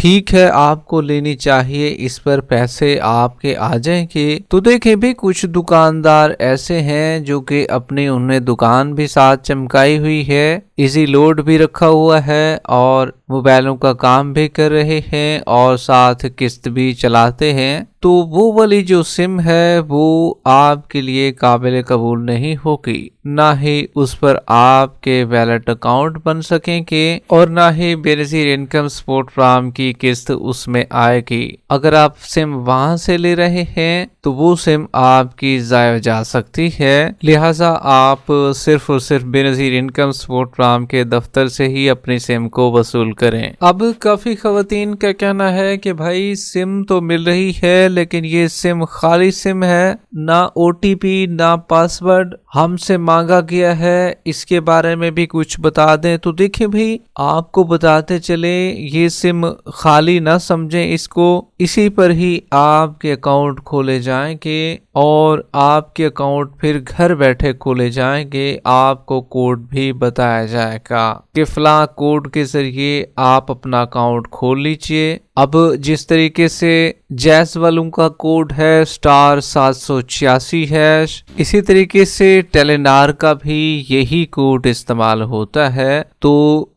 ٹھیک ہے آپ کو لینی چاہیے، اس پر پیسے آپ کے آ جائیں گے۔ تو دیکھیں بھی کچھ دکاندار ایسے ہیں جو کہ اپنی انہیں دکان بھی ساتھ چمکائی ہوئی ہے، ایزی لوڈ بھی رکھا ہوا ہے اور موبائلوں کا کام بھی کر رہے ہیں اور ساتھ قسط بھی چلاتے ہیں، تو وہ والی جو سم ہے وہ آپ کے لیے قابل قبول نہیں ہوگی، نہ ہی اس پر آپ کے ویلٹ اکاؤنٹ بن سکیں گے اور نہ ہی بے نظیر انکم سپورٹ فراہم کی قسط اس میں آئے گی۔ اگر آپ سم وہاں سے لے رہے ہیں تو وہ سم آپ کی ضائع جا سکتی ہے، لہٰذا آپ صرف اور صرف بے نظیر انکم سپورٹ فراہم کے دفتر سے ہی اپنی سم کو وصول کریں۔ اب کافی خواتین کا کہنا ہے کہ بھائی سم تو مل رہی ہے لیکن یہ سم خالی سم ہے، نہ او ٹی پی نہ پاسورڈ ہم سے مانگا گیا ہے، اس کے بارے میں بھی کچھ بتا دیں۔ تو دیکھیں بھائی آپ کو بتاتے چلے، یہ سم خالی نہ سمجھیں اس کو، اسی پر ہی آپ کے اکاؤنٹ کھولے جائیں گے اور آپ کے اکاؤنٹ پھر گھر بیٹھے کھولے جائیں گے، آپ کو کوڈ بھی بتایا جائے گا کہ فلاں کوڈ کے ذریعے آپ اپنا اکاؤنٹ کھول لیجئے۔ اب جس طریقے سے جیز والوں کا کوڈ ہے *786 ہے، اسی طریقے سے ٹیلی نار کا بھی یہی کوڈ استعمال ہوتا ہے۔ تو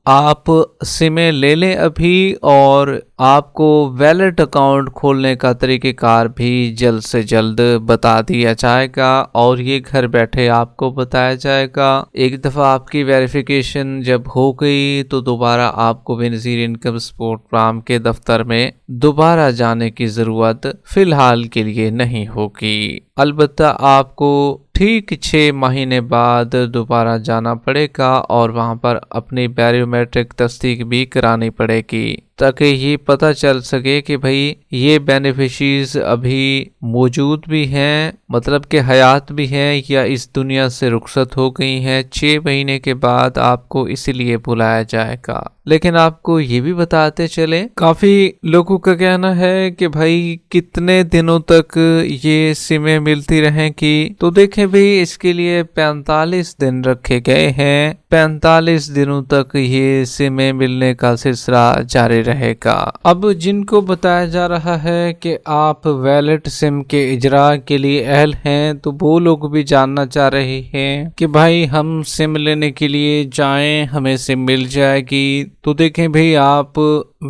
آپ سمیں لے لیں ابھی اور آپ کو ویلٹ اکاؤنٹ کھولنے کا طریقہ کار بھی جلد سے جلد بتا دیا جائے گا اور یہ گھر بیٹھے آپ کو بتایا جائے گا۔ ایک دفعہ آپ کی ویریفیکیشن جب ہو گئی تو دوبارہ آپ کو بے نظیر انکم سپورٹ فراہم کے دفتر میں دوبارہ جانے کی ضرورت فی الحال کے لیے نہیں ہوگی، البتہ آپ کو ٹھیک 6 مہینے بعد دوبارہ جانا پڑے گا اور وہاں پر اپنی بایو میٹرک تصدیق بھی کرانی پڑے گی تاکہ یہ پتہ چل سکے کہ بھئی یہ بینیفیشریز ابھی موجود بھی ہیں، مطلب کہ حیات بھی ہیں یا اس دنیا سے رخصت ہو گئی ہیں۔ 6 مہینے کے بعد آپ کو اسی لیے بلایا جائے گا۔ لیکن آپ کو یہ بھی بتاتے چلیں، کافی لوگوں کا کہنا ہے کہ بھائی کتنے دنوں تک یہ سمیں ملتی رہیں گی، تو دیکھیں بھئی اس کے لیے 45 دن رکھے گئے ہیں، 45 دنوں تک یہ سمیں ملنے کا سلسلہ جاری رہے گا۔ اب جن کو بتایا جا رہا ہے کہ آپ ویلٹ سم کے اجراء کے لیے اہل ہیں، تو وہ لوگ بھی جاننا چاہ رہے ہیں کہ بھائی ہم سم لینے کے لیے جائیں، ہمیں سم مل جائے گی۔ تو دیکھیں بھئی آپ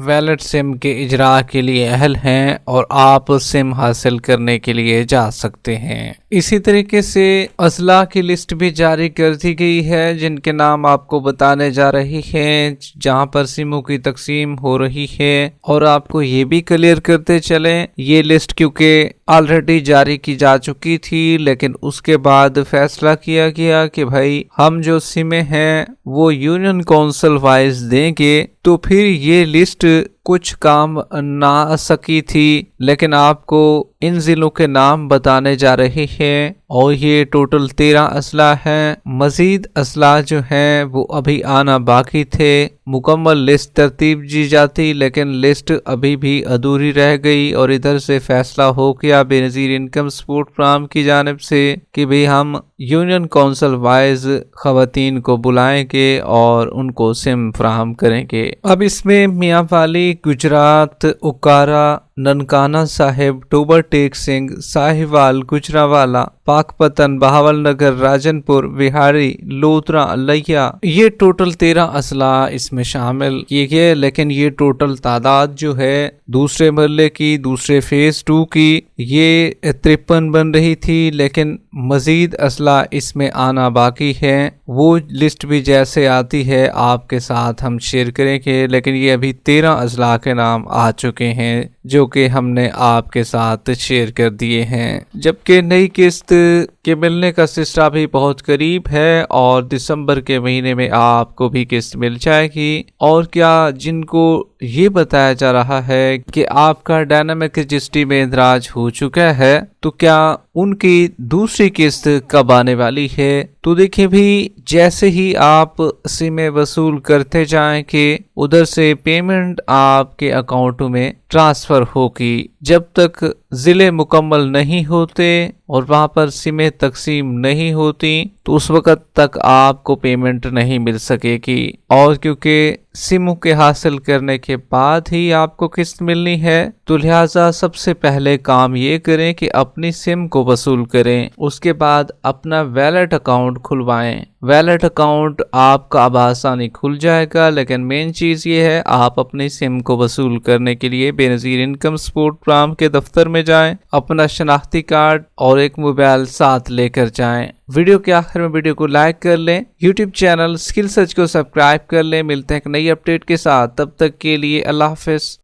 ویلٹ سم کے اجراء کے لیے اہل ہیں اور آپ سم حاصل کرنے کے لیے جا سکتے ہیں۔ اسی طریقے سے اضلاع کی لسٹ بھی جاری کر دی گئی ہے جن کے نام آپ کو بتانے جا رہی ہیں جہاں پر سموں کی تقسیم ہو رہی ہے، اور آپ کو یہ بھی کلیئر کرتے چلیں یہ لسٹ کیونکہ آلریڈی جاری کی جا چکی تھی، لیکن اس کے بعد فیصلہ کیا گیا کہ بھائی ہم جو سمیں ہیں وہ یونین کونسل وائز دیں گے، تو پھر یہ لسٹ کچھ کام نہ آ سکی تھی، لیکن آپ کو ان ضلعوں کے نام بتانے جا رہے ہیں اور یہ ٹوٹل 13 اضلاع ہیں۔ مزید اضلاع جو ہیں وہ ابھی آنا باقی تھے، مکمل لسٹ ترتیب دی جاتی لیکن لسٹ ابھی بھی ادھوری رہ گئی، اور ادھر سے فیصلہ ہو گیا بے نظیر انکم سپورٹ فراہم کی جانب سے کہ بھی ہم یونین کونسل وائز خواتین کو بلائیں گے اور ان کو سم فراہم کریں گے۔ اب اس میں میاں والی، گجرات، اوکارا، ننکانہ صاحب، ٹوبر ٹیک سنگھ، ساہیوال، گجراوالا، پاک پتن، بہاول نگر، راجن پور، وہاڑی، لودھرا، لیا، یہ ٹوٹل 13 اضلاع اس میں شامل کیے گئے، لیکن یہ ٹوٹل تعداد جو ہے دوسرے مرحلے کی، دوسرے فیز 2 کی، یہ 53 بن رہی تھی، لیکن مزید اضلاع اس میں آنا باقی ہے۔ وہ لسٹ بھی جیسے آتی ہے آپ کے ساتھ ہم شیئر کریں گے، لیکن یہ ابھی 13 اضلاع کے نام آ چکے ہیں جو کہ ہم نے آپ کے ساتھ شیئر کر دیے ہیں، جبکہ نئی قسط کے ملنے کا سلسلہ بھی بہت قریب ہے اور دسمبر کے مہینے میں آپ کو بھی قسط مل جائے گی۔ اور کیا جن کو یہ بتایا جا رہا ہے کہ آپ کا ڈائنامک رجسٹری میں اندراج ہو چکا ہے، تو کیا ان کی دوسری قسط کب آنے والی ہے؟ تو دیکھیں بھی جیسے ہی آپ سمیں وصول کرتے جائیں کہ ادھر سے پیمنٹ آپ کے اکاؤنٹ میں ٹرانسفر ہوگی، جب تک ضلع مکمل نہیں ہوتے اور وہاں پر سمیں تقسیم نہیں ہوتی تو اس وقت تک آپ کو پیمنٹ نہیں مل سکے گی، اور کیونکہ سم کے حاصل کرنے کے بعد ہی آپ کو قسط ملنی ہے تو لہٰذا سب سے پہلے کام یہ کریں کہ اپنی سم کو وصول کریں، اس کے بعد اپنا ویلٹ اکاؤنٹ کھلوائیں۔ ویلٹ اکاؤنٹ آپ کا اب آسانی کھل جائے گا، لیکن مین چیز یہ ہے آپ اپنی سم کو وصول کرنے کے لیے بے نظیر انکم سپورٹ پروگرام کے دفتر میں جائیں، اپنا شناختی کارڈ اور ایک موبائل ساتھ لے کر جائیں۔ ویڈیو کے آخر میں ویڈیو کو لائک کر لیں، یوٹیوب چینل اسکل سرچ کو سبسکرائب کر لیں۔ ملتے ہیں ایک نئی اپڈیٹ کے ساتھ، تب تک کے لیے اللہ حافظ۔